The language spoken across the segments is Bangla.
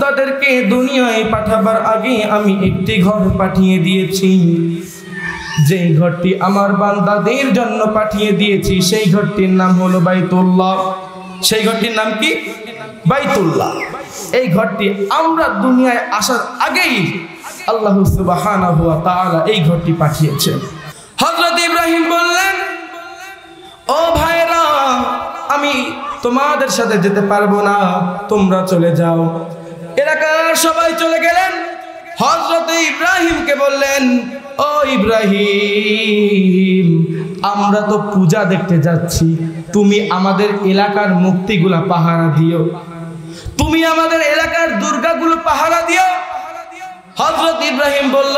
তাদেরকে দুনিয়ায় পাঠাবার আগে আমি একটি ঘর পাঠিয়ে দিয়েছি, যে ঘরটি আমার বান্দাদের জন্য পাঠিয়ে দিয়েছি সেই ঘরটির নাম হলো বাইতুল্লাহ। সেই ঘরটির নাম কি? বাইতুল্লাহ। এই ঘরটি আমরা দুনিয়ায় আসার আগেই আল্লাহ সুবহানাহু ওয়া তাআলা এই ঘরটি পাঠিয়েছেন। হযরত ইব্রাহিম বললেন, ও ভাইরা, আমি তোমাদের সাথে যেতে পারবো না, তোমরা চলে যাও। এলাকার সবাই চলে গেলেন। হযরত ইব্রাহিমকে বললেন, ও ইব্রাহিম, আমরা তো পূজা দেখতে যাচ্ছি, তুমি আমাদের এলাকার মূর্তিগুলা পাহারা দিও, তুমি আমাদের এলাকার দুর্গাগুলো পাহারা দিও। হযরত ইব্রাহিম বলল,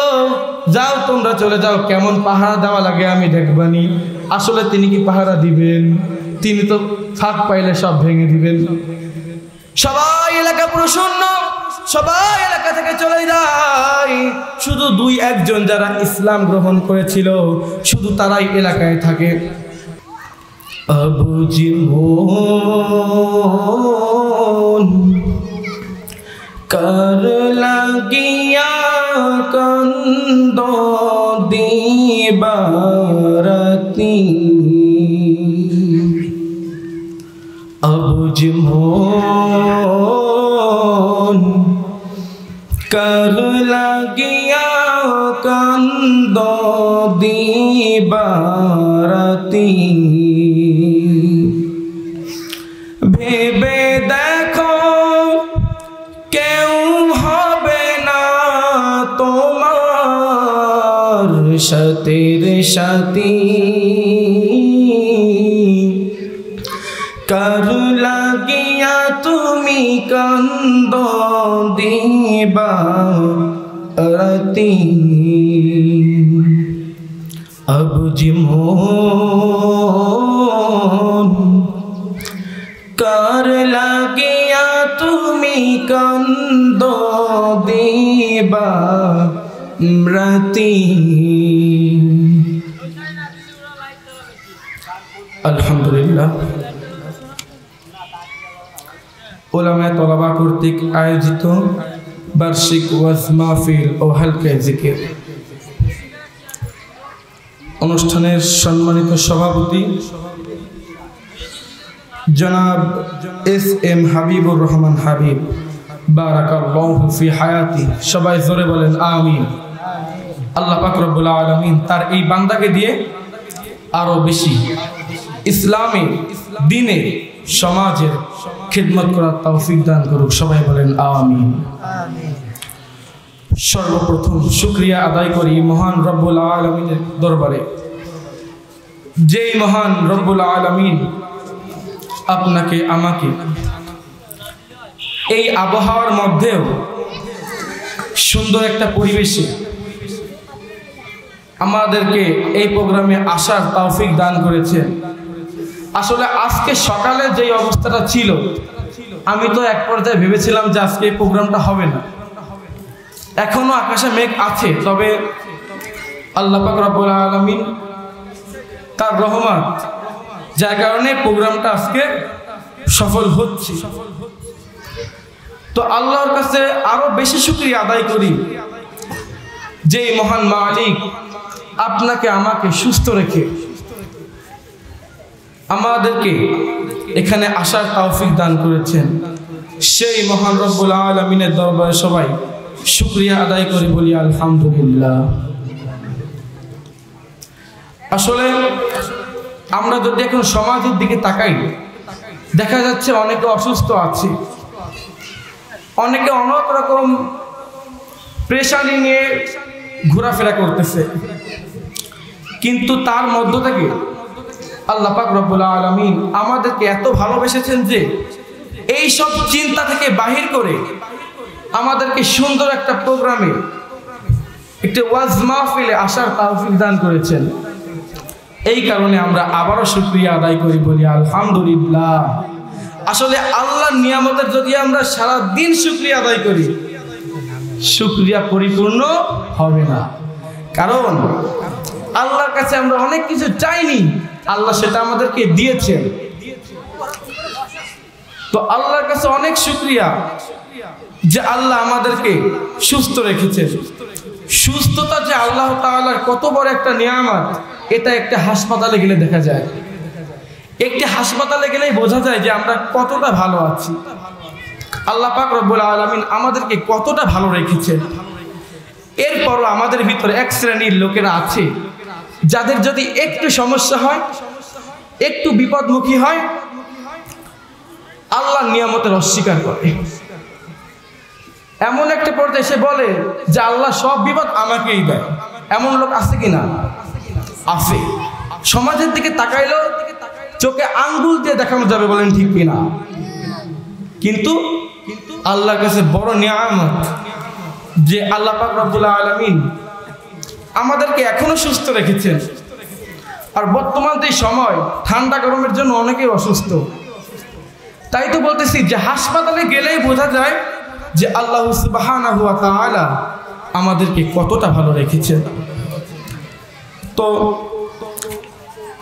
যাও তোমরা চলে যাও, কেমন পাহারা দেওয়া লাগে আমি দেখবানি। আসলে তিনি কি পাহারা দিবেন? তিনি তো ফাঁক পাইলে সব ভেঙে দিবেন। সবাই এলাকা পুরো শূন্য, সবাই এলাকা থেকে চলে যায়। শুধু দুই একজন যারা ইসলাম গ্রহণ করেছিল, শুধু তারাই এলাকায় থাকে। কর লাগিয়া কন্দ দিবারতি अबुझ मोन कर लगिया कंदो दीबारती भेबे देखो केउ होबे ना तोमार सतेर साथी कर লাগিয়া তুমি কান্দ দিবারতি अबुझ मोन कर লাগিয়া তুমি কান্দ দিবারতি। আলহামদুলিল্লাহ, উলামায়ে তলাবা কর্তৃক আয়োজিত বার্ষিক ওয়াজ মাহফিল ও হালকা জিকির অনুষ্ঠানের সম্মানিত সভাপতি জনাব এস.এম. হাবিবুর রহমান হাবিব, বারাকাল্লাহু ফি হায়াতি। সবাই জোরে বলেন আমিন। আল্লাহ পাক রব্বুল আলামিন তার এই বান্দাকে দিয়ে আরো বেশি ইসলামে, দিনে, সমাজের খিদমত করার তৌফিক দান করুক। সবাই বলেন আমিন। সর্বপ্রথম শুকরিয়া আদায় করি মহান রব্বুল আলামিনের দরবারে, যেই মহান রব্বুল আলামিন আপনাকে আমাকে এই আবহাওয়ার মধ্যেও সুন্দর একটা পরিবেশে আমাদেরকে এই প্রোগ্রামে আসার তৌফিক দান করেছেন। আসলে আজকে সকালে যে অবস্থাটা ছিল, আমি তো এক পর্যায়ে ভেবেছিলাম যে আজকে এই প্রোগ্রামটা হবে না। এখনো আকাশে মেঘ আছে, তবে আল্লাহ পাক রব্বুল আলামিন তার রহমত, যার কারণে প্রোগ্রামটা আজকে সফল হচ্ছে। তো আল্লাহর কাছে আরো বেশি শুকরিয়া আদায় করি, যে মহান মালিক আপনাকে আমাকে সুস্থ রেখে আমাদেরকে এখানে আসার তৌফিক দান করেছেন। সেই মহান রব্বুল আলামিনের দরবারে সবাই শুকরিয়া আদায় করি, বলি আলহামদুলিল্লাহ। আসলে আমরা যদি এখন সমাজের দিকে তাকাই, দেখা যাচ্ছে অনেকে অসুস্থ আছে, অনেকে অনেক রকম প্রেশানি নিয়ে ঘোরাফেরা করতেছে, কিন্তু তার মধ্য থেকে আল্লাহ পাক রব্বুল আলামিন আমাদেরকে এত ভালোবেসেছেন যে এই সব চিন্তা থেকে বাহির করে আমাদেরকে সুন্দর একটা প্রোগ্রামে, একটা ওয়াজ মাহফিলে আসার তৌফিক দান করেছেন। এই কারণে আমরা আবারও শুকরিয়া আদায় করি, বলি আলহামদুলিল্লাহ। আসলে আল্লাহর নিয়ামতের যদি আমরা সারা দিন শুকরিয়া আদায় করি, শুকরিয়া পরিপূর্ণ হবে না। কারণ আল্লাহর কাছে আমরা অনেক কিছু চাইনি, আল্লাহ সেটা আমাদেরকে দিয়েছেন। তো আল্লাহর কাছে অনেক শুকরিয়া যে আল্লাহ আমাদেরকে সুস্থ রেখেছেন। সুস্থতা যে আল্লাহ তাআলার কত বড় একটা নিয়ামত, এটা একটা হাসপাতালে গেলে দেখা যায়। একটি হাসপাতালে গেলেই বোঝা যায় যে আমরা কতটা ভালো আছি। আল্লাহ পাক রব্বুল আলামিন আমাদেরকে কতটা ভালো রেখেছেন। এরপরও আমাদের ভিতরে এক শ্রেণীর লোকেরা আছে যাদের যদি একটু সমস্যা হয়, একটু বিপদমুখী হয়, আল্লাহর নিয়ামতের অস্বীকার করে। এমন একটা পর্যায়ে এসে বলে যে আল্লাহ সব বিপদ আমাকেই দেয়। এমন লোক আছে কিনা? আছে। সমাজের দিকে তাকাইলেও চোখে আঙ্গুল দিয়ে দেখানো যাবে, বলেন ঠিক কিনা? কিন্তু আল্লাহর কাছে বড় নিয়ামত যে আল্লাহ পাক রব্বুল আলামিন আমাদেরকে এখনো সুস্থ রেখেছেন। আর বর্তমান যে সময়, ঠান্ডা গরমের জন্য অনেকেই অসুস্থ। তাই তো বলতেছি যে হাসপাতালে গেলেই বোঝা যায় যে আল্লাহ সুবহানাহু ওয়া তাআলা আমাদেরকে কতটা ভালো রেখেছেন। তো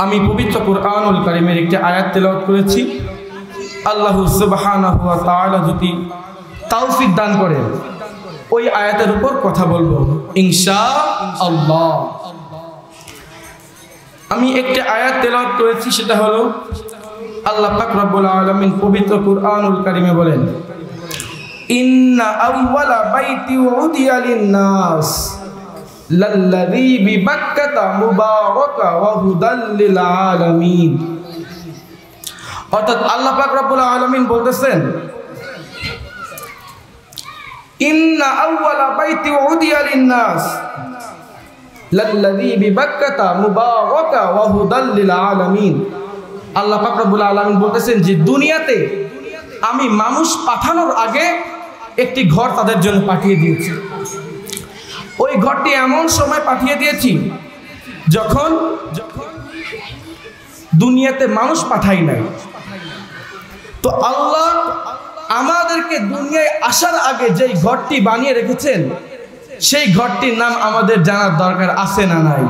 আমি পবিত্র কুরআনুল কারীমের একটি আয়াত তেলাওয়াত করেছি। আল্লাহ সুবহানাহু ওয়া তাআলা যদি তৌফিক দান করেন ওই আয়াতের উপর কথা বলবো ইনশাআল্লাহ। আমি একটি আয়াত তেলাওয়াত করেছি, সেটা হলো আল্লাহ পাক রব্বুল আলামিন পবিত্র কুরআনুল কারীমে বলেন, ইন্না আউওয়ালা বাইতি উদিয়া লিন-নাস লাল্লাযী বিবাক্কাতা মুবারাকা ওয়া হুদাল লিল আলামিন। অর্থাৎ আল্লাহ পাক রব্বুল আলামিন বলতেছেন, ইন্না আউওয়ালা বাইতি উদিয়া লিন-নাস লাল্লাযী বিবাক্কাতা মুবারাকা ওয়া হুদাল লিল আলামিন। আল্লাহ পাক রব্বুল আলামিন বলতেছেন যে দুনিয়াতে আমি মানুষ পাঠানোর আগে একটি ঘর তাদের জন্য পাঠিয়ে দিয়েছি। ওই ঘরটি এমন সময় পাঠিয়ে দিয়েছি যখন দুনিয়াতে মানুষ পাঠাই নাই। তো আল্লাহ আমাদেরকে দুনিয়ায় আসার আগে যেই ঘরটি বানিয়ে রেখেছেন সেই ঘরটির নাম আমাদের জানার দরকার আছে না নাই?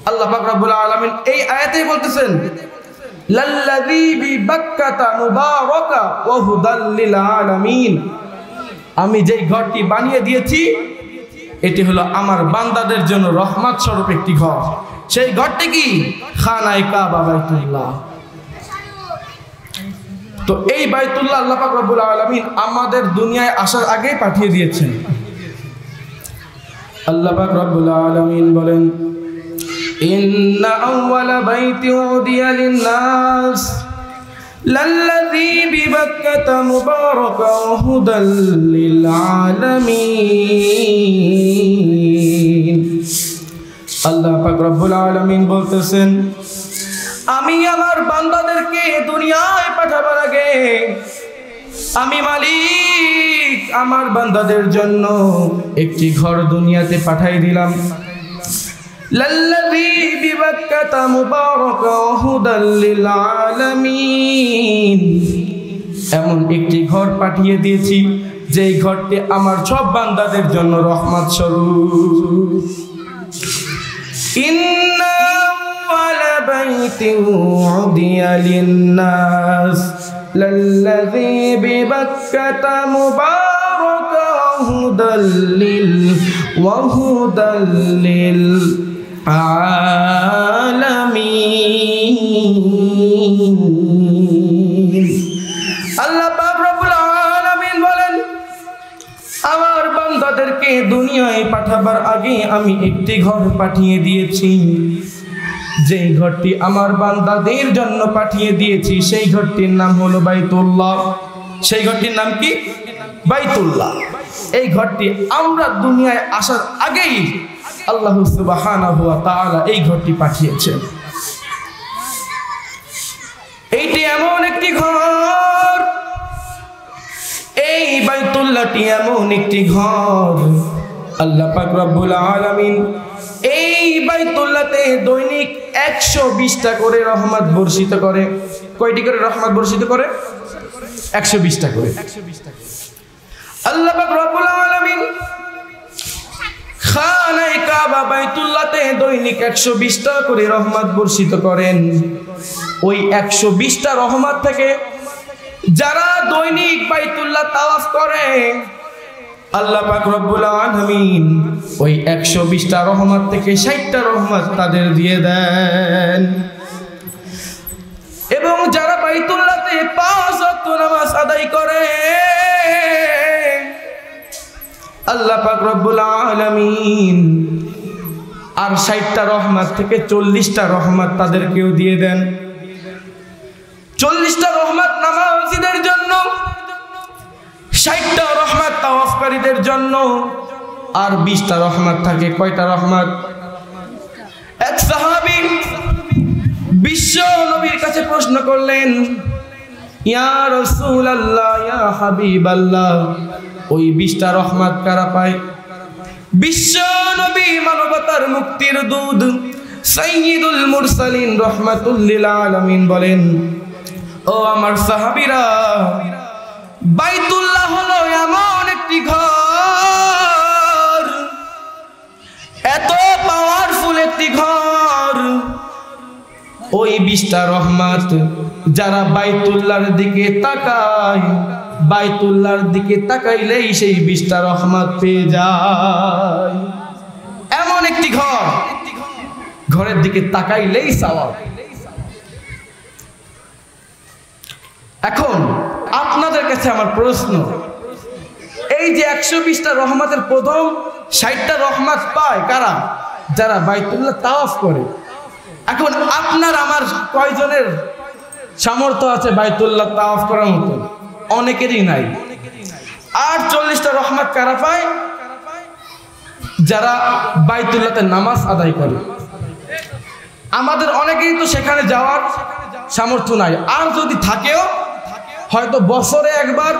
আল্লাহ পাক রব্বুল আলামিন এই আয়াতেই বলতেছেন, লাল্লাযী বিবাক্কাতা মুবারাকা ওয়া হুদাল লিল আলামিন। আমি যেই ঘরটি বানিয়ে দিয়েছি এটি হলো আমার বান্দাদের জন্য রহমত স্বরূপ একটি ঘর। সেই ঘরটি কি? খানায়ে কাবা, বাইতুল্লাহ। তো এই বাইতুল্লাহ আল্লাহ পাক রব্বুল আলামিন আমাদের দুনিয়ায় আসার আগে পাঠিয়ে দিয়েছেন। আল্লাহ পাক রব্বুল আলামিন বলেন, ইন্না আউওয়ালা বাইতি উদিয়া লিন-নাস লাল্লাযী বিবাক্কাতা মুবারাকা ওয়া হুদাল লিল আলামিন। আল্লাহ পাক রব্বুল আলামিন বলতেছেন, আমি আমার বান্দাদেরকে দুনিয়ায় পাঠাবার আগে আমি মালিক আমার বান্দাদের জন্য একটি ঘর দুনিয়াতে পাঠাই দিলাম। লাল্লাযী বিবাক্কাতা মুবারাকা ওয়া হুদাল লিল আলামিন। এমন একটি ঘর পাঠিয়ে দিয়েছি যেই ঘরটি আমার সব বান্দাদের জন্য রহমত স্বরূপ। ইন্না আউওয়ালা বাইতিন উদিয়া লিন-নাস লাল্লাযী বিবাক্কাতা মুবারাকা ওয়া হুদাল লিল আলামিন। আল্লাহ পাক রব্বুল আলামিন বলেন, আমার বান্দাদেরকে দুনিয়ায় পাঠাবার আগে আমি একটি ঘর পাঠিয়ে দিয়েছি। যেই ঘরটি আমার বান্দাদের জন্য পাঠিয়ে দিয়েছি সেই ঘরটির নাম হলো বাইতুল্লাহ। সেই ঘরটির নাম কি? বাইতুল্লাহ। এই ঘরটি আমরা দুনিয়ায় আসার আগেই আল্লাহ সুবহানাহু ওয়া তাআলা এই ঘরটি পাঠিয়েছেন। এইটি এমন একটি ঘর, এই বাইতুল্লাহটি এমন একটি ঘর আল্লাহ পাক রব্বুল আলামিন এই বাইতুল্লাহতে দৈনিক 120টা করে রহমত বর্ষিত করে। কয়টি করে রহমত বর্ষিত করে? 120টা করে। আল্লাহ পাক রব্বুল আলামিন খানায়ে কাবা বাইতুল্লাহতে দৈনিক 120টা করে রহমত বর্ষিত করেন। ওই 120টা রহমত থেকে যারা দৈনিক বাইতুল্লাহ তাওয়াফ করে আল্লাহ পাক রব্বুল আলামিন ওই 120টা রহমত থেকে 60টা রহমত তাদের দিয়ে দেন। এবং যারা বাইতুল্লাহতে 5 ওয়াক্ত নামাজ আদায় করে আল্লাহ পাক রব্বুল আলামিন আর 60টা রহমত থেকে 40টা রহমত তাদেরকেও দিয়ে দেন। 40টা রহমত নামাজীদের জন্য, 60টা রহমত তাওয়াফকারীদের জন্য, আর 20টা রহমত থাকে। কয়টা রহমত? এক সাহাবী বিশ্ব নবীর কাছে প্রশ্ন করলেন, ইয়া রাসূলুল্লাহ, ইয়া হাবিবাল্লাহ, ওই 20টা রহমত কারা পায়? বিশ্ব নবী মানবতার মুক্তির দূত সাইয়্যিদুল মুরসালিন রাহমাতুল লিল আলামিন বলেন, ও আমার সাহাবীরা, বাইতুল্লাহ হলো এমন একটি ঘর, এত পাওয়ারফুল একটি ঘর, ওই 20টা রহমত যারা বাইতুল্লাহর দিকে তাকায়, বাইতুল্লাহর দিকে তাকাইলেই সেই 20টা রহমত পেয়ে যায়। এমন একটি ঘর, ঘরের দিকে তাকাইলেই সওয়াব। এখন আপনাদের কাছে আমার প্রশ্ন, এই যে 120টা রহমতের প্রথম 60টা রহমত পায় কারা? যারা বাইতুল্লাহ তাওয়াফ করে। এখন আপনার আমার কয়জনের সামর্থ্য আছে বাইতুল্লাহ তাওয়াফ করার মতো? অনেকেরই নাই। আর 40টা রহমত কারা পায়? যারা বাইতুল্লাহতে নামাজ আদায় করে। আমাদের অনেকেই তো সেখানে যাওয়ার সামর্থ্য নাই, আর যদি থাকেও হয়তো বছরে একবার,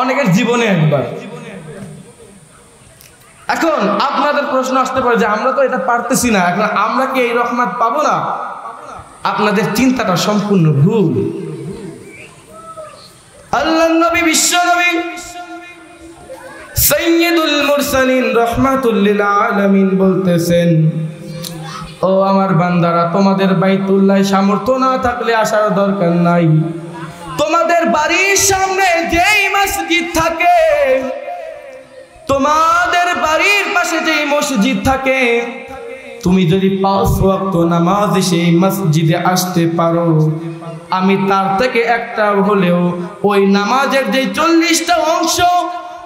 অনেকের জীবনে একবার। এখন আপনাদের প্রশ্ন আসতে পারে যে আমরা তো এটা পারতেছি না, এখন আমরা কি এই রহমত পাবো না? আপনাদের চিন্তাটা সম্পূর্ণ ভুল। আল্লাহর নবী বিশ্ব নবী সাইয়্যিদুল মুরসালিন রাহমাতুল লিল আলামিন বলতেছেন, ও আমার বান্দারা, তোমাদের বাইতুল্লাহ সামর্থ্য না থাকলে আসার দরকার নাই। তোমাদের বাড়ির সামনে যেই মসজিদ থাকে, তোমাদের বাড়ির পাশে যেই মসজিদ থাকে, তুমি যদি 5 ওয়াক্ত নামাজ সেই মসজিদে আসতে পারো, আমি তার থেকে একটা হলেও ওই নামাজের যে 40টা অংশ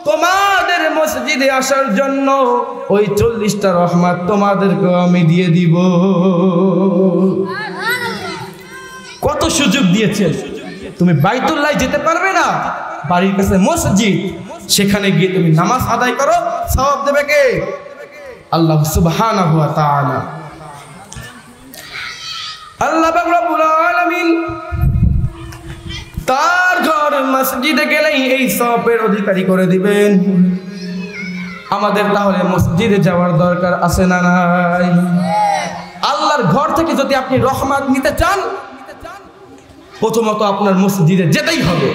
তোমাদের মসজিদে আসার জন্য, ওই 40টা রহমত তোমাদেরকে আমি দিয়ে দিব। কত সুযোগ দিয়েছেন! তুমি বাইতুল্লাহ যেতে পারবে না, বাড়ির কাছে মসজিদ, সেখানে গিয়ে তুমি নামাজ আদায় করো, সওয়াব দেবে কে? আল্লাহ সুবহানাহু ওয়া তাআলা। আল্লাহ রাব্বুল আলামিন তার ঘর মসজিদে গেলেই এই সওয়াবের অধিকারী করে দিবেন। আমাদের তাহলে মসজিদে যাওয়ার দরকার আছে না নাই? আল্লাহর ঘর থেকে যদি আপনি রহমত নিতে চান, প্রথমত আপনার মসজিদে যেতেই হবে,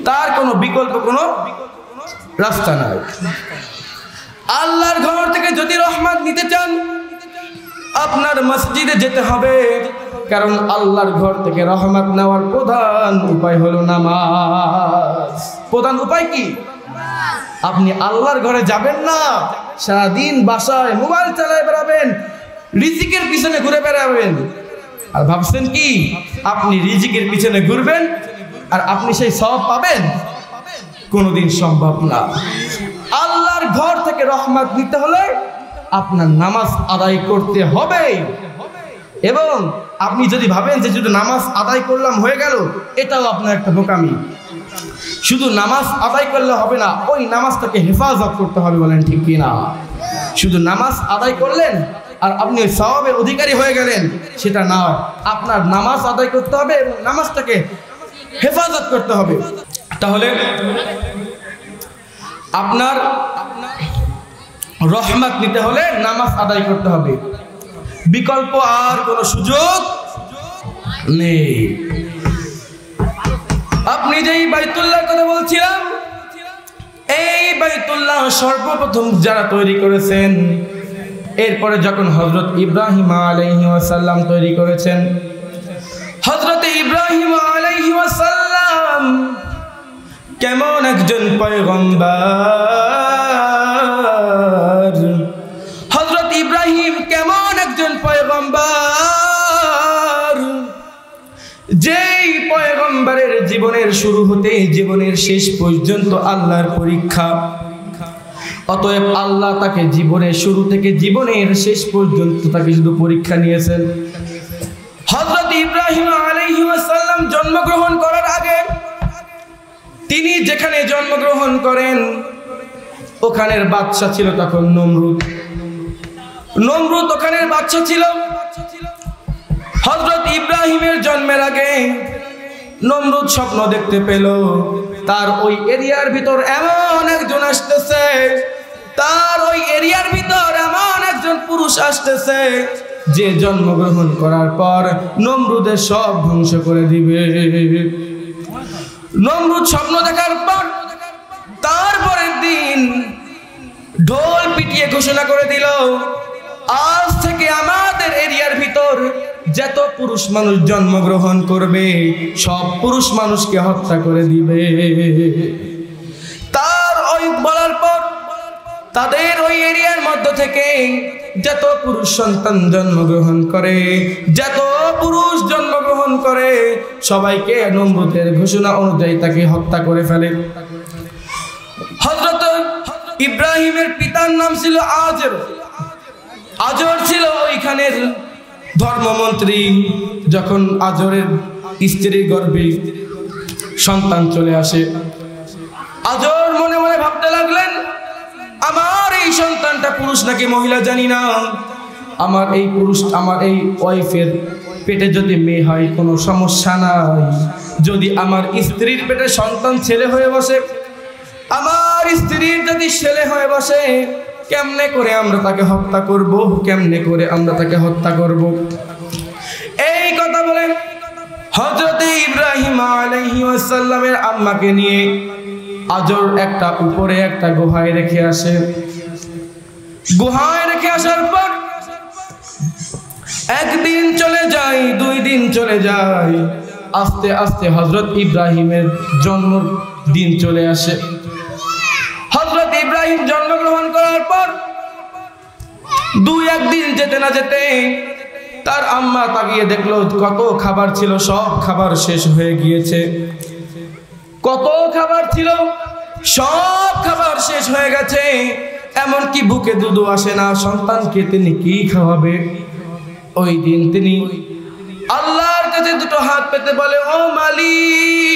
তার কোনো বিকল্প কোনো রাস্তা নাই। আল্লাহর ঘর থেকে যদি রহমত নিতে চান, আপনার মসজিদে যেতে হবে, কারণ আল্লাহর ঘর থেকে রহমত নেওয়ার প্রধান উপায় হলো নামাজ। প্রধান উপায় কি? আপনি আল্লাহর ঘরে যাবেন না, সারাদিন বাসায় মোবাইল চালায় বেড়াবেন, রিজিকের পিছনে ঘুরে বেড়াবেন, আর ভাবছেন কি আপনি রিজিকের পিছনে ঘুরবেন আর আপনি সেই সওয়াব পাবেন? কোনোদিন সম্ভব না। আল্লাহর ঘর থেকে রহমত নিতে হলে আপনার নামাজ আদায় করতে হবে। এবং আপনি যদি ভাবেন যে শুধু নামাজ আদায় করলাম হয়ে গেল, এটাও আপনার একটা বোকামি। শুধু নামাজ আদায় করলে হবে না, ওই নামাজটাকে হেফাজত করতে হবে। বলেন ঠিক কি না? শুধু নামাজ আদায় করলেন আর আপনি ওই সওয়াবের অধিকারী হয়ে গেলেন, সেটা না। আপনার নামাজ আদায় করতে হবে এবং নামাজটাকে হেফাজত করতে হবে। তাহলে আপনার রহমত নিতে হলে নামাজ আদায় করতে হবে, বিকল্প আর কোনো সুযোগ নেই। আপনি যেই বাইতুল্লাহর কথা বলছিলাম, এই বাইতুল্লাহ সর্বপ্রথম যারা তৈরি করেছেন, এরপরে যখন হযরত ইব্রাহিম আলাইহিস সালাম তৈরি করেছেন, হযরত ইব্রাহিম আলাইহিস সালাম কেমন একজন পয়গম্বর, হযরত ইব্রাহিম কেমন একজন পয়গম্বর, যেই পয়গম্বরের জীবনের শুরু হতে জীবনের শেষ পর্যন্ত আল্লাহর পরীক্ষা। অতএব আল্লাহ তাকে জীবনের শুরু থেকে জীবনের শেষ পর্যন্ত তাকে শুধু পরীক্ষা নিয়েছেন। হযরত ইব্রাহিম আলাইহিস সালাম জন্মগ্রহণ করার আগে তিনি যেখানে জন্মগ্রহণ করেন ওখানের বাদশা ছিল তখন নমরুদ। নমরুদ ওখানের বাদশা ছিল। হযরত ইব্রাহিমের জন্মের আগে নমরুদ স্বপ্ন দেখতে পেল তার ওই এরিয়ার ভিতর এমন একজন আসতেছে, তার ওই এরিয়ার ভিতর এমন একজন পুরুষ আসতেছে যে জন্মগ্রহণ করার পর নমরুদের সব ধ্বংস করে দিবে। নমরুদ স্বপ্ন দেখার পর তারপরের দিন ঢোল পিটিয়ে ঘোষণা করে দিল, আজ থেকে আমাদের এরিয়ার ভিতর যত পুরুষ মানুষ জন্মগ্রহণ করবে সব পুরুষ মানুষকে হত্যা করে দিবে। তার ওই বলার পর তাদের ওই এরিয়ার মধ্য থেকে যত পুরুষ সন্তান জন্মগ্রহণ করে, যত পুরুষ জন্মগ্রহণ করে সবাইকে নমরুদের ঘোষণা অনুযায়ী তাকে হত্যা করে ফেলে। হযরত ইব্রাহিমের পিতার নাম ছিল আজর। আজর ছিল ওইখানের ধর্মমন্ত্রী। যখন আজরের স্ত্রীর গর্ভে সন্তান চলে আসে, আজর মনে মনে ভাবতে লাগলেন, আমার এই সন্তানটা পুরুষ নাকি মহিলা জানি না, আমার এই পুরুষ আমার এই ওয়াইফের পেটে যদি মেয়ে হয় কোনো সমস্যা নাই, যদি আমার স্ত্রীর পেটে সন্তান ছেলে হয়ে বসে, আমার স্ত্রীর যদি ছেলে হয়ে বসে কেমনে করে আমরা তাকে হত্যা করব, কেমনে করে আমরা তাকে হত্যা করব। এই কথা বলে হযরত ইব্রাহিম আলাইহিস সালামের আম্মাকে নিয়ে আজর একটা উপরে একটা গুহায় রেখে আসে। গুহায় রেখে আসার পর একদিন চলে যায়, 2 দিন চলে যায়, আস্তে আস্তে হযরত ইব্রাহিমের জন্মদিন চলে আসে। হযরত ইব্রাহিম জন্মগ্রহণ করার পর 2-1 দিন যেতে না যেতে তার আম্মা তাকিয়ে দেখলো কত খাবার ছিল সব খাবার শেষ হয়ে গিয়েছে। কত খাবার ছিল সব খাবার শেষ হয়ে গেছে, এমনকি বুকে দুধও আসে না, সন্তানকে তিনি কি খাওয়াবে। ওই দিন তিনি আল্লাহর কাছে দুটো হাত পেতে বলে, ও মালিক,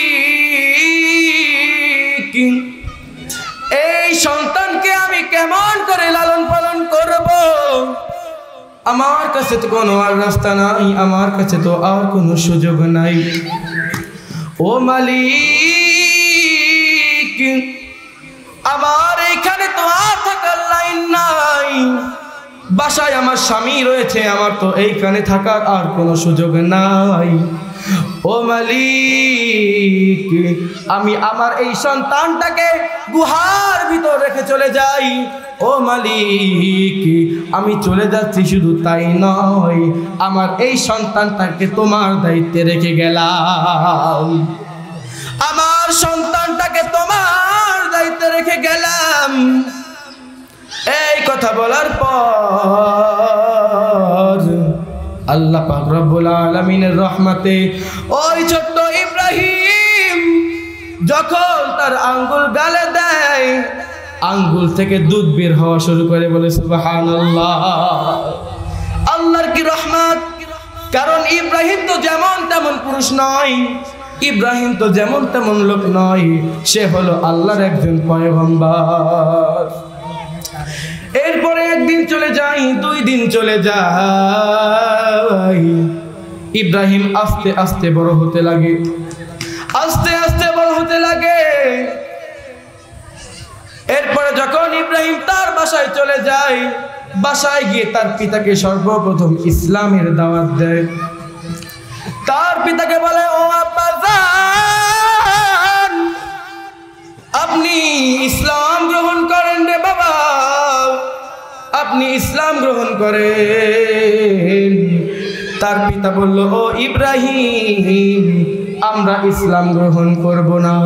এই সন্তানকে আমি কেমন করে লালন পালন করব, আমার কাছে তো কোনো আর রাস্তা নাই, আমার কাছে তো আর কোনো সুযোগ নাই। ও মালিক, আমার এইখানে তো আর থাকার লাইন নাই, বাসায় আমার স্বামী রয়েছে, আমার তো এইখানে থাকার আর কোনো সুযোগ নাই। ও মালিক, আমি আমার এই সন্তানটাকে গুহার ভিতর রেখে চলে যাই। ও মালিক, আমি চলে যাচ্ছি, শুধু তাই নয়, আমার এই সন্তানটাকে তোমার দায়িত্বে রেখে গেলাম, আমার সন্তানটাকে তোমার দায়িত্বে রেখে গেলাম। এই কথা বলার পর আল্লাহ পাক রব্বুল আলামিনের রহমতে ওই ছোট্ট ইব্রাহিম যখন তার আঙ্গুল গালে দেয়, আঙ্গুল থেকে দুধ বের হওয়া শুরু করে। বলে সুবহানাল্লাহ, আল্লাহর কি রহমত। কারণ ইব্রাহিম তো যেমন তেমন পুরুষ নয়, ইব্রাহিম তো যেমন তেমন লোক নয়, সে হলো আল্লাহর একজন পয়গম্বর। এরপরে 1 দিন চলে যায়, 2 দিন চলে যায়, ইব্রাহিম আস্তে আস্তে বড় হতে লাগে, আস্তে আস্তে বড় হতে লাগে। এরপরে যখন ইব্রাহিম তার বাসায় চলে যায়, বাসায় গিয়ে তার পিতাকে সর্বপ্রথম ইসলামের দাওয়াত দেয়। তার পিতাকে বলে, ও আব্বাজান, আপনি ইসলাম গ্রহণ করেন রে বাবা, আপনি ইসলাম গ্রহণ করেন। তার পিতা বলল, ও ইব্রাহিম, আমরা ইসলাম গ্রহণ করব না।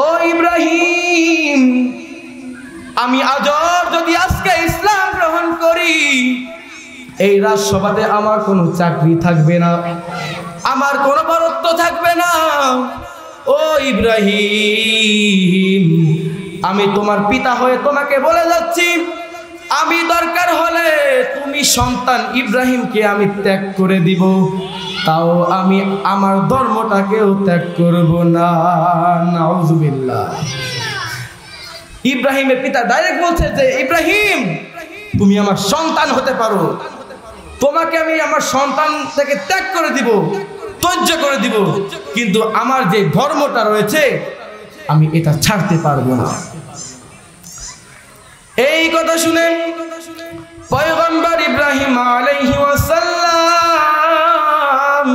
ও ইব্রাহিম, আমি আজর যদি আজকে ইসলাম গ্রহণ করি, এই রাজসভাতে আমার কোনো চাকরি থাকবে না, আমার কোনো বরত্ব থাকবে না। ও ইব্রাহিম, আমি তোমার পিতা হয়ে তোমাকে বলে যাচ্ছি, আমি দরকার হলে তুমি সন্তান ইব্রাহিমকে আমি ত্যাগ করে দিব, তাও আমি আমার ধর্মটাকেও ত্যাগ করব না। নাউজুবিল্লাহ। ইব্রাহিমের পিতা ডাইরেক্ট বলছে যে ইব্রাহিম, তুমি আমার সন্তান হতে পারো, তোমাকে আমি আমার সন্তান থেকে ত্যাগ করে দিব, ত্যায্য করে দিব, কিন্তু আমার যে ধর্মটা রয়েছে আমি এটা ছাড়তে পারবো না। এই কথা শুনে পয়গম্বর ইব্রাহিম আলাইহিস সালাম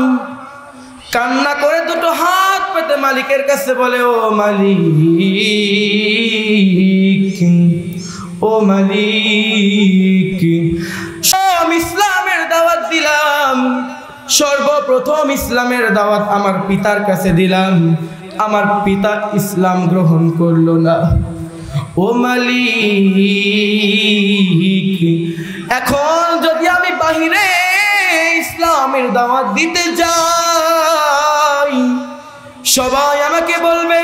কান্না করে দুটো হাত পেতে মালিকের কাছে বলে, ও মালিক, ও মালিক, ইসলামের দাওয়াত দিলাম, সর্বপ্রথম ইসলামের দাওয়াত আমার পিতার কাছে দিলাম, আমার পিতা ইসলাম গ্রহণ করলো না। ও মালিক, এখন যদি আমি বাহিরে ইসলামের দাওয়াত দিতে যাই, সবাই আমাকে বলবে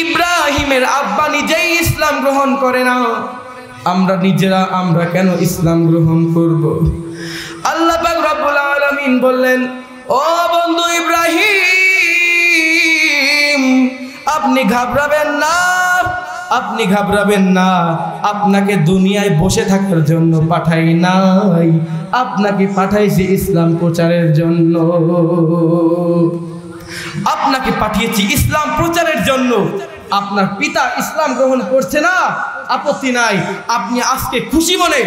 ইব্রাহিমের আব্বা নিজেই ইসলাম গ্রহণ করে না, আমরা কেন ইসলাম গ্রহণ করব? আল্লাহ পাক রব্বুল আলামিন বললেন, ও বন্ধু ইব্রাহিম, আপনি ঘাবড়াবেন না, আপনি ঘাবড়াবেন না, আপনাকে দুনিয়ায় বসে থাকার জন্য পাঠাই নাই, আপনাকে পাঠাইছি ইসলাম প্রচারের জন্য, আপনাকে পাঠিয়েছি ইসলাম প্রচারের জন্য। আপনার পিতা ইসলাম গ্রহণ করছে না, আপত্তি নাই, আপনি আজকে খুশি মনে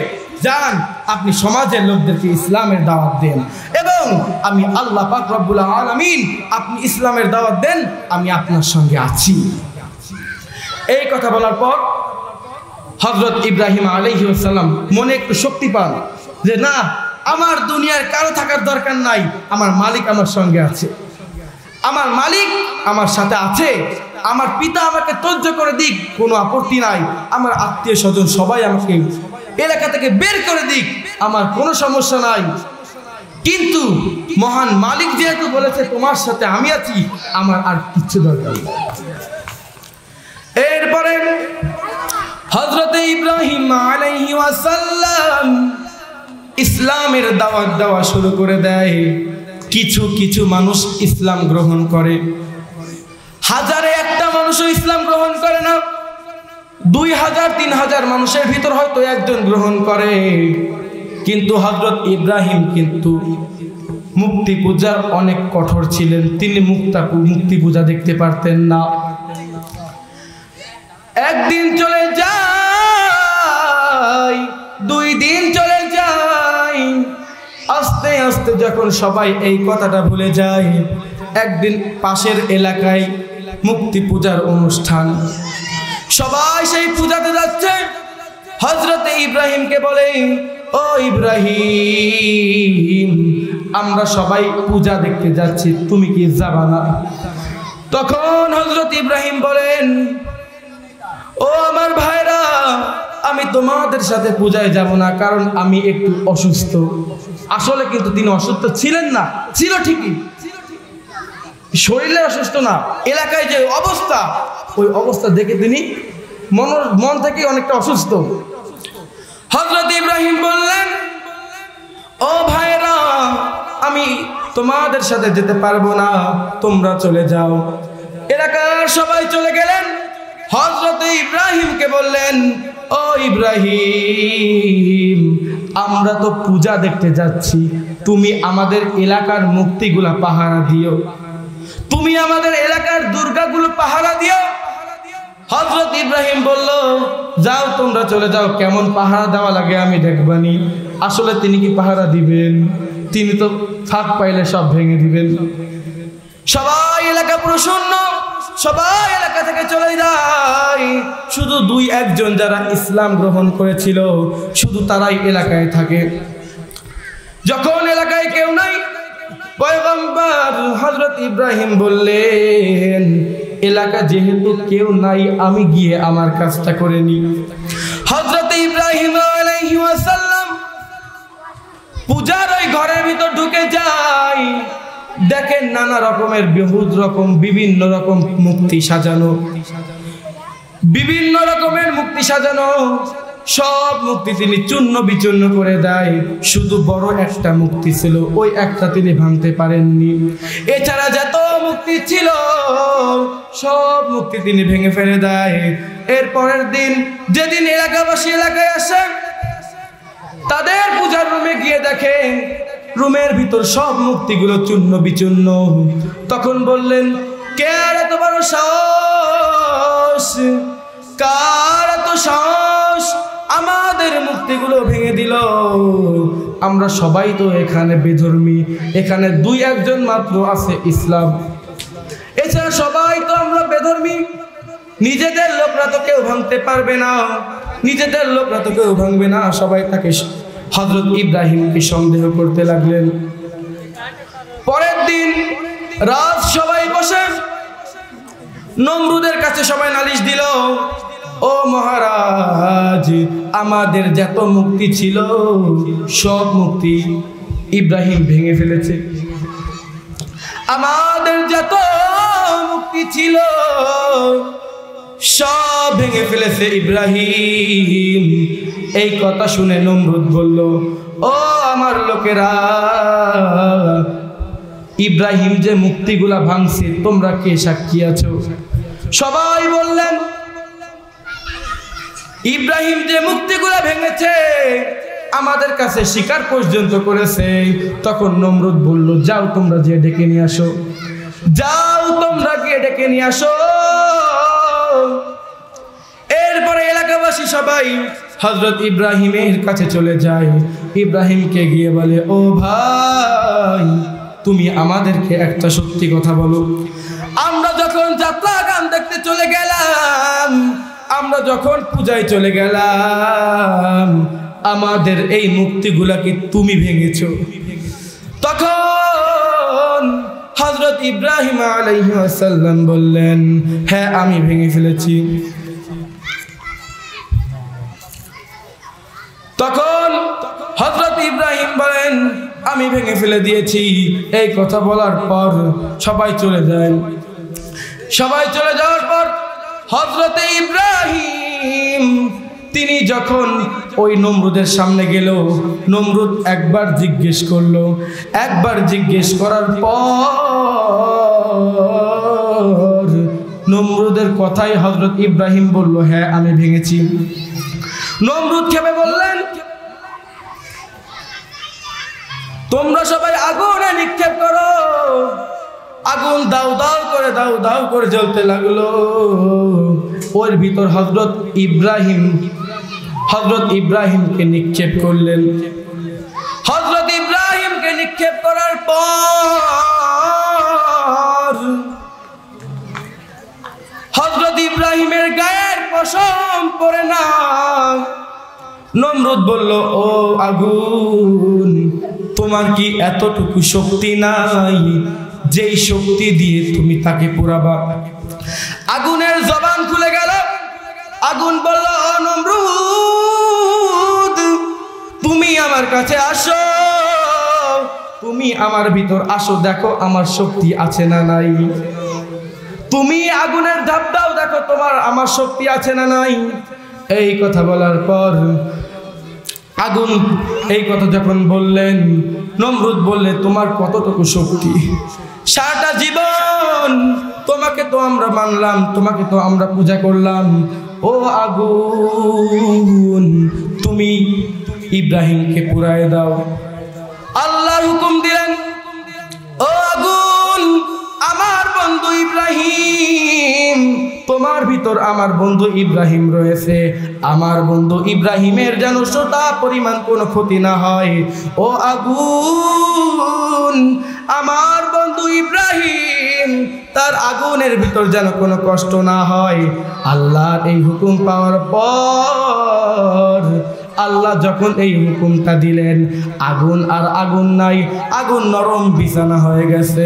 যান, আপনি সমাজের লোকদেরকে ইসলামের দাওয়াত দেন, এবং আমি আল্লাহ পাক রব্বুল আলামিন, আপনি ইসলামের দাওয়াত দেন, আমি আপনার সঙ্গে আছি। এই কথা বলার পর হযরত ইব্রাহিম আলাইহিস সালাম মনে একটু শক্তি পান যে না, আমার দুনিয়ার কারো থাকার দরকার নাই, আমার মালিক আমার সঙ্গে আছে, আমার মালিক আমার সাথে আছে, আমার পিতা আমাকে ত্যায্য করে দিক, কোনো আপত্তি নাই, আমার আত্মীয় স্বজন সবাই আমাকে এলাকা থেকে বের করে দিক, আমার কোনো সমস্যা নাই, কিন্তু মহান মালিক যেহেতু বলেছে তোমার সাথে আমি আছি, আমার আর কিচ্ছু দরকার নেই। এরপরে হযরত ইব্রাহিম আলাইহিস সালাম ইসলামের দাওয়াত দেওয়া শুরু করে দেয়। কিছু কিছু মানুষ ইসলাম গ্রহণ করে, হাজারে একটা মানুষও ইসলাম গ্রহণ করে না, 2000-3000 মানুষের ভিতর হয়তো একজন গ্রহণ করে। কিন্তু হযরত ইব্রাহিম কিন্তু মূর্তি পূজার অনেক কঠোর ছিলেন, তিনি মূর্তি পূজা দেখতে পারতেন না। একদিন চলে যায়, 2 দিন চলে যায়, আস্তে আস্তে যখন সবাই এই কথাটা ভুলে যায়, একদিন পাশের এলাকায় মূর্তি পূজার অনুষ্ঠান, সবাই সেই পূজাতে যাচ্ছে। হযরত ইব্রাহিমকে বলে, ও ইব্রাহিম, আমরা সবাই পূজা দেখতে যাচ্ছি, তুমি কি যাবা না? তখন হযরত ইব্রাহিম বলেন, ও আমার ভাইরা, আমি তোমাদের সাথে পূজায় যাব না, কারণ আমি একটু অসুস্থ। আসলে কিন্তু তিনি অসুস্থ ছিলেন না, ছিল ঠিকই, শরীরে অসুস্থ না, এলাকায় যে অবস্থা, ওই অবস্থা দেখে তিনি মন থেকে অনেকটা অসুস্থ। হযরত ইব্রাহিম বললেন, ও ভাইরা, আমি তোমাদের সাথে যেতে পারবো না, তোমরা চলে যাও। এলাকার সবাই চলে গেলেন। হযরত ইব্রাহিমকে বললেন, ও ইব্রাহিম, আমরা তো পূজা দেখতে যাচ্ছি, তুমি আমাদের এলাকার মূর্তিগুলা পাহারা দিও, তুমি আমাদের এলাকার দুর্গাগুলো পাহারা দিও। হযরত ইব্রাহিম বলল, যাও তোমরা চলে যাও, কেমন পাহারা দেওয়া লাগে আমি দেখবানি। আসলে তিনি কি পাহারা দিবেন? তিনি তো ফাঁক পাইলে সব ভেঙে দিবেন। সবাই এলাকা পুরো শূন্য, সবাই এলাকা থেকে চলে যায়, শুধু 2-1 জন যারা ইসলাম গ্রহণ করেছিল, শুধু তারাই এলাকায় থাকে। যখন এলাকায় কেউ নাই, পয়গম্বর হযরত ইব্রাহিম বললেন, এলাকা যেহেতু কেউ নাই, আমি গিয়ে আমার কাজটা করে নি। হযরত ইব্রাহিম আলাইহিস সালাম পূজার ওই ঘরের ভিতর ঢুকে যায়, দেখেন নানা রকমের বহুত রকম বিভিন্ন রকম মূর্তি সাজানো, বিভিন্ন রকমের মূর্তি সাজানো। সব মূর্তি তিনি চূর্ণ বিচূর্ণ করে দেয়, শুধু বড় একটা মূর্তি ছিল, ওই একটা তিনি ভাঙতে পারেননি। এছাড়া যত মূর্তি ছিল সব মূর্তি তিনি ভেঙে ফেলে দেয়। এর পরের দিন যেদিন এলাকাবাসী এলাকায় আসে, তাদের পূজার রুমে গিয়ে দেখে রুমের ভিতর সব মূর্তিগুলো চূর্ণ বিচূর্ণ। তখন বললেন, কার এত বড় সাহস, কার এত সাহস আমাদের মূর্তিগুলো ভেঙে দিল? আমরা সবাই তো এখানে বেধর্মী, এখানে 2-1 মাত্র আছে ইসলাম, এছাড়া সবাই তো আমরা বেধর্মী। নিজেদের লোকরা তো কেউ ভাঙতে পারবে না, নিজেদের লোকরা তো কেউ ভাঙবে না। সবাই তাকে হযরত ইব্রাহিমকে সন্দেহ করতে লাগলেন। পরের দিন রাত সবাই বসে নমরুদের কাছে সবাই নালিশ দিল, ও মহারাজ, আমাদের যত মুক্তি ছিল সব মুক্তি ইব্রাহিম ভেঙে ফেলেছে, আমাদের যত মুক্তি ছিল সব ভেঙে ফেলেছে ইব্রাহিম। এই কথা শুনে নমরুদ বলল, ও আমার লোকেরা, ইব্রাহিম যে মুক্তিগুলা ভাঙছে তোমরা কে সাক্ষী আছো? সবাই বললেন, ইব্রাহিম যে মুক্তিগুলা ভেঙেছে আমাদের কাছে স্বীকার পর্যন্ত করেছে। তখন নমরুদ বলল, যাও তোমরা যে ডেকে নিয়ে আসো, যাও তোমরা গিয়ে ডেকে নিয়ে আসো। এরপরে এলাকাবাসী সবাই হযরত ইব্রাহিমের কাছে চলে যায়, ইব্রাহিমকে গিয়ে বলে, ও ভাই, তুমি আমাদেরকে একটা সত্যি কথা বলো, আমরা যখন যাত্রা গান দেখতে চলে গেলাম, আমরা যখন পূজায় চলে গেলাম, আমাদের এই মূর্তিগুলা কি তুমি ভেঙেছো? তখন হযরত ইব্রাহিম আলাইহিস সালাম বললেন, হ্যাঁ আমি ভেঙে ফেলেছি। তখন হযরত ইব্রাহিম বলেন, আমি ভেঙে ফেলে দিয়েছি। এই কথা বলার পর সবাই চলে যায়। সবাই চলে যাওয়ার পর হযরত ইব্রাহিম তিনি যখন ওই নমরুদের সামনে গেল, নমরুদ একবার জিজ্ঞেস করলো, একবার জিজ্ঞেস করার পর নমরুদের কথাই হযরত ইব্রাহিম বলল, হ্যাঁ আমি ভেঙেছি। নমরুদ খেপে বললেন, তোমরা সবাই আগুনে নিক্ষেপ করো। আগুন দাউ দাউ করে জ্বলতে লাগলো। ওর ভিতর হযরত ইব্রাহিমকে নিক্ষেপ করলেন। হযরত ইব্রাহিমকে নিক্ষেপ করার পর হযরত ইব্রাহিমের গায়ের পশম পড়ে না। নমরুদ বলল, ও আগুন, তোমার কি এতটুকু শক্তি নাই যেই শক্তি দিয়ে তুমি তাকে পোড়াবা? আগুনের জবান খুলে গেল। আগুন বলল, নমরুদ, তুমি আমার কাছে আসো, তুমি আমার ভিতর আসো, দেখো আমার শক্তি আছে না নাই। তুমি আগুনের ধাপ দাও, দেখো আমার শক্তি আছে না নাই। এই কথা বলার পর আগুন এই কথা যখন বললেন, নমরুদ বললে, তোমার কতটুকু শক্তি? সারাটা জীবন তোমাকে তো আমরা মানলাম, তোমাকে তো আমরা পূজা করলাম। ও আগুন, তুমি ইব্রাহিমকে পুড়ায় দাও। আল্লাহর হুকুম দিলেন, ও আগুন, আমার বন্ধু ইব্রাহিম, তোমার ভিতর আমার বন্ধু ইব্রাহিম রয়েছে, আমার বন্ধু ইব্রাহিমের যেন সোটা পরিমাণ কোনো ক্ষতি না হয়। ও আগুন, আমার বন্ধু ইব্রাহিম, তার আগুনের ভিতর যেন কোনো কষ্ট না হয়। আল্লাহর এই হুকুম পাওয়ার পর আল্লাহ যখন এই হুকুমটা দিলেন, আগুন আর আগুন নাই, আগুন নরম বিছানা হয়ে গেছে।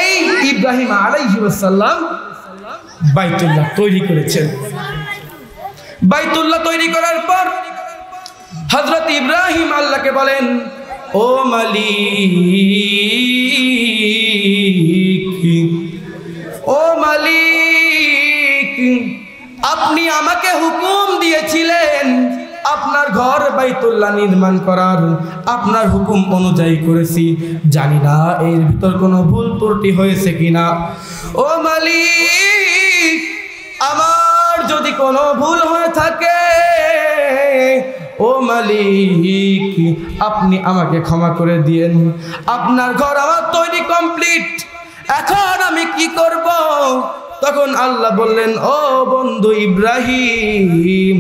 এই ইব্রাহিম আলাইহিস সালাম বাইতুল্লাহ তৈরি করেছেন। বাইতুল্লাহ তৈরি করার পর হযরত ইব্রাহিম আল্লাহকে বলেন, ও মালিক, ও মালিক, আপনি আমাকে হুকুম দিয়েছিলেন আপনার ঘর বাইতুল্লাহ নির্মাণ করার, আপনার হুকুম অনুযায়ী করেছি, জানি না এর ভিতর কোনো ভুল ত্রুটি হয়েছে কিনা। ও মালিক, আমার যদি কোনো ভুল হয়ে থাকে, ও মালিক আপনি আমাকে ক্ষমা করে দিয়েন। আপনার ঘর আমার তৈরি কমপ্লিট, এখন আমি কি করব? তখন আল্লাহ বললেন, ও বন্ধু ইব্রাহিম,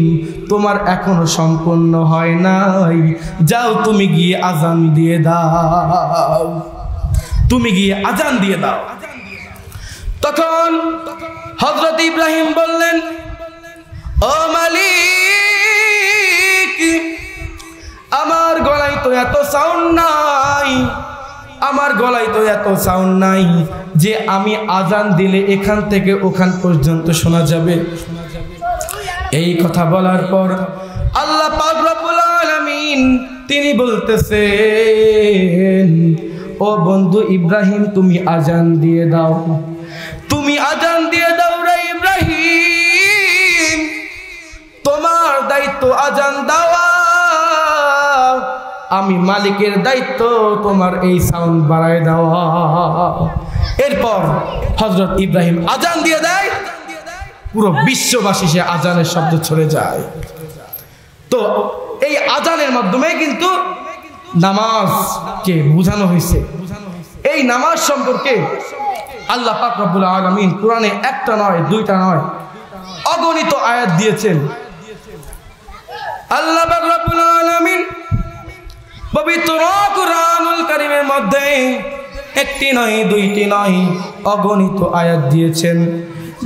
তোমার এখনো সম্পূর্ণ হয় নাই, যাও তুমি গিয়ে আজান দিয়ে দাও, তুমি গিয়ে আজান দিয়ে দাও। তখন হযরত ইব্রাহিম বললেন, ও মালিক, আমার গলায় তো এত সাউন্ড নাই, আমার গলায় তো এত সাউন্ড নাই যে আমি আজান দিলে এখান থেকে ওখান পর্যন্ত শোনা যাবে। এই কথা বলার পর আল্লাহ পাক রব্বুল আলামিন তিনি বলতেছেন, ও বন্ধু ইব্রাহিম তুমি আজান দিয়ে দাও, তুমি আজান দিয়ে দাও রে ইব্রাহিম, তোমার দায়িত্ব আজান দেওয়া, আমি মালিকের দায়িত্ব তোমার এই সাউন্ড বাড়ায় দেওয়া। এরপর হযরত ইব্রাহিম আজান দিয়ে দেয়, পুরো বিশ্ববাসী সে আজানের শব্দ ছড়ে যায়। তো এই আজানের মাধ্যমে কিন্তু নামাজকে বোঝানো হয়েছে। এই নামাজ সম্পর্কে আল্লাহ পাক রব্বুল আলামিন কোরআনে একটা নয় দুইটা নয় অগণিত আয়াত দিয়েছেন। আল্লাহ পাক রব্বুল আলামিন পবিত্র কুরআনুল কারীমের মধ্যে একটি নয় দুইটি নয় অগণিত আয়াত দিয়েছেন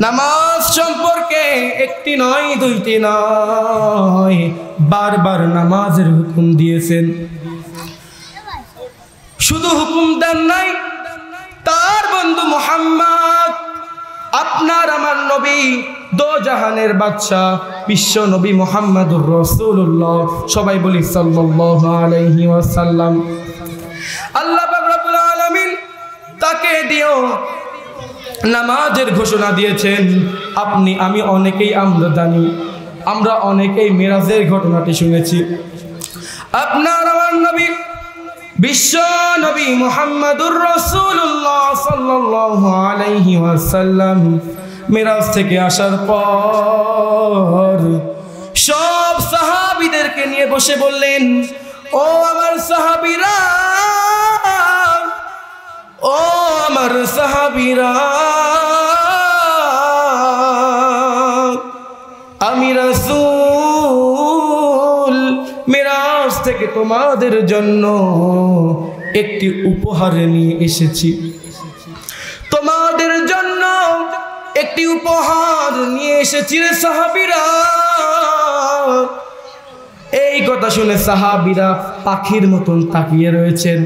নামাজ সম্পর্কে। একটি নয় দুইটি নয় বারবার নামাজের হুকুম দিয়েছেন। শুধু হুকুম দেন নাই, তার বন্ধু মুহাম্মদ আপনার আমার নবী, দো জাহানের বাদশা বিশ্ব নবী মুহাম্মদুর রাসূলুল্লাহ, সবাই বলি সাল্লাল্লাহু আলাইহি ওয়াসাল্লাম। আল্লাহ পাক রব্বুল আলামিন তাকে দিও নামাজের ঘোষণা দিয়েছেন। আপনি আমি অনেকেই আমরা জানি, আমরা অনেকেই মিরাজের ঘটনাটি শুনেছি। আপনার আমার নবী বিশ্ব নবী মুহাম্মদুর রাসূলুল্লাহ সাল্লাল্লাহু আলাইহি ওয়াসাল্লাম মিরাজ থেকে আসার পর সব সাহাবীদেরকে নিয়ে বসে বললেন, ও আমার সাহাবীরা, ও আমার সাহাবীরা, আমি রাসূল মিরাজ থেকে তোমাদের জন্য একটি উপহার নিয়ে এসেছি। তোমাদের জন্য একটি উপহার নিয়ে এসেছি রে সাহাবীরা। এই কথা শুনে সাহাবীরা পাখির মতন তাকিয়ে রয়েছেন,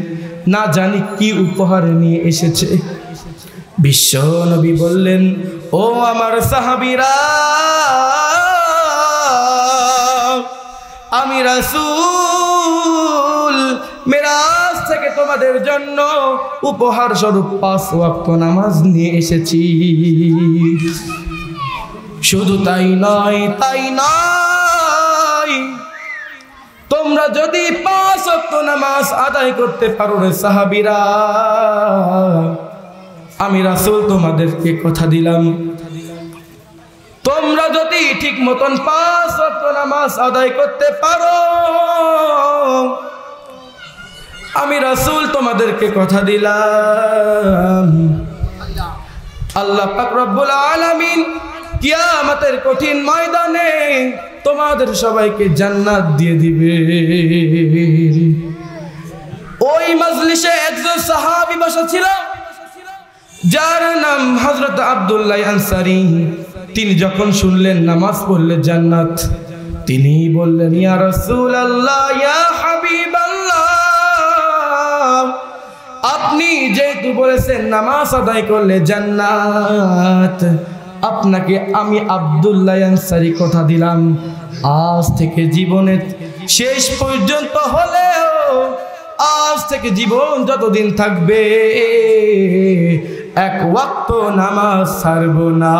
না জানি কি উপহার নিয়ে এসেছে। বিশ্ব নবী বললেন, ও আমার সাহাবীরা, আমি রাসূল মিরাজ থেকে তোমাদের জন্য উপহার স্বরূপ 5 ওয়াক্ত নামাজ নিয়ে এসেছি। শুধু তাই নয়, তাই নয়, তোমরা যদি 5 ওয়াক্ত নামাজ আদায় করতে পারো রে সাহাবীরা, আমি রাসূল তোমাদেরকে কথা দিলাম, তোমরা যদি ঠিক মতন 5 ওয়াক্ত নামাজ আদায় করতে পারো, আমি রাসূল তোমাদেরকে কথা দিলাম, আল্লাহ পাক রব্বুল আলামিন কিয়ামতের কঠিন ময়দানে তোমাদের সবাইকে জান্নাত দিয়ে দিবে। ওই মজলিসে একজন সাহাবী বসা ছিল, যার নাম হযরত আব্দুল্লাহ আনসারী। তিনি যখন শুনলেন নামাজ পড়লে জান্নাত, তিনি বললেন, ইয়া রাসূলুল্লাহ, ইয়া হাবিবাল্লাহ, আপনি যেহেতু যেহেতু বলেছেন নামাজ আদায় করলে জান্নাত, আপনাকে আমি আব্দুল্লাহ আনসারী কথা দিলাম, আজ থেকে জীবনের শেষ পর্যন্ত হলেও, আজ থেকে জীবন যতদিন থাকবে এক ওয়াক্ত নামাজ ছাড়ব না।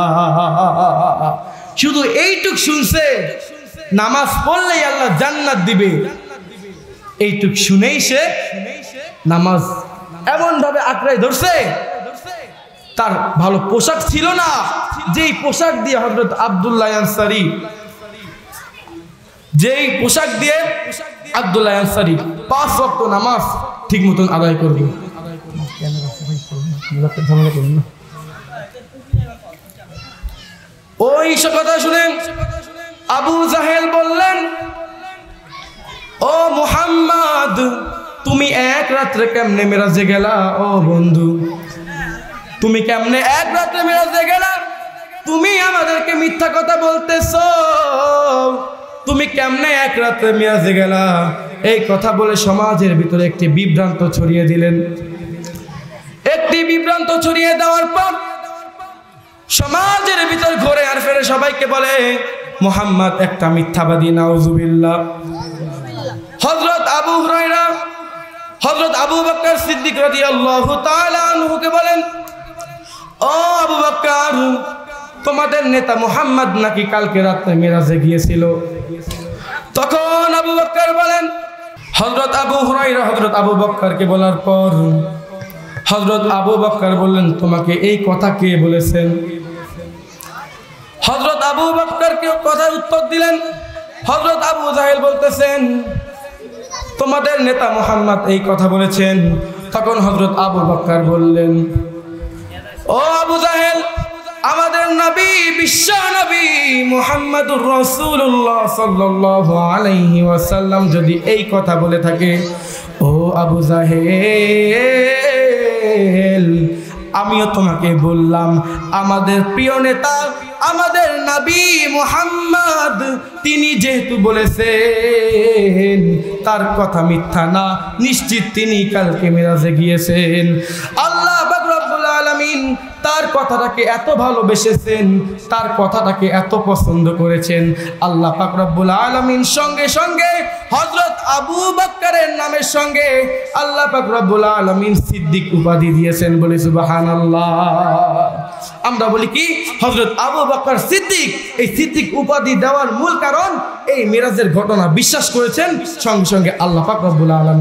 শুধু এইটুক শুনছে, নামাজ পড়লেই আল্লাহ জান্নাত দিবে, এইটুক শুনেই সে নামাজ এমন ভাবে আঁকড়ায় ধরছে। তার ভালো পোশাক ছিল না, যেই পোশাক দিয়ে হযরত আব্দুল্লাহ আনসারী, যেই পোশাক দিয়ে আব্দুল্লাহ আনসারী 5 ওয়াক্ত নামাজ ঠিক মতন আদায় করবে। ওই সব কথা শুনে আবু জাহেল বললেন, ও মুহাম্মদ, তুমি এক রাত্রে কেমনে মেরাজে গেলা? ও বন্ধু, তুমি কেমনে এক রাত্রে মেরাজে গেলা? তুমি আমাদেরকে মিথ্যা কথা বলতেছো, তুমি কেমনে এক রাত্রে মেরাজে গেলা? এই কথা বলে সমাজের ভিতরে একটি বিভ্রান্ত ছড়িয়ে দিলেন। একটি বিভ্রান্ত ছড়িয়ে দেওয়ার পর সমাজের ভিতর ঘুরে আর ফিরে সবাইকে বলে মুহাম্মদ একটা মিথ্যাবাদী, নাউজুবিল্লাহ। হযরত আবু হুরায়রা, হযরত আবু বকর সিদ্দিক রাদিয়াল্লাহু তাআলা আনহুকে বলেন, ও আবু বকর, তোমাদের নেতা মুহাম্মদ নাকি কালকে রাতে মেরাজে গিয়েছিল? তখন আবু বকর বলেন, হযরত আবু হুরায়রা হযরত আবু বকরকে বলার পর হযরত আবু বকর বললেন, তোমাকে এই কথা কে বলেছেন? হযরত আবু বকরকে কথার উত্তর দিলেন। হযরত আবু জাহেল বলতেছেন, তোমাদের নেতা মুহাম্মদ এই কথা বলেছেন। তখন হযরত আবু বকর বললেন, ও আবু জাহেল, আমাদের নবী, বিশ্ব নবী মুহাম্মদুর রাসূলুল্লাহ সাল্লাল্লাহু আলাইহি ওয়াসাল্লাম যদি এই কথা বলে থাকে, ও আবু জাহেল, আমিও তোমাকে বললাম, আমাদের প্রিয় নেতা, আমাদের নবী মুহাম্মদ, তিনি যেহেতু বলেছেন তার কথা মিথ্যা না, নিশ্চিত তিনি কালকে মেরাজে গিয়েছেন। আল্লাহ পাক রব্বুল আলামিন তার কথাটাকে এত ভালোবেসেছেন, তার কথাটাকে এত পছন্দ করেছেন, আল্লাহ পাক রব্বুল আলামিন সঙ্গে সঙ্গে হযরত আবু বকরের নামের সঙ্গে আল্লাহ পাক রব্বুল আলামিন সিদ্দিক উপাধি দিয়েছেন। বলি সুবহানাল্লাহ। আমরা বলি কি, হযরত আবু বকর সিদ্দিক, এই সিদ্দিক উপাধি দেওয়ার মূল কারণ এই মেরাজের ঘটনা বিশ্বাস করেছেন, সঙ্গে সঙ্গে আল্লাহ পাক রব্বুল আলামিন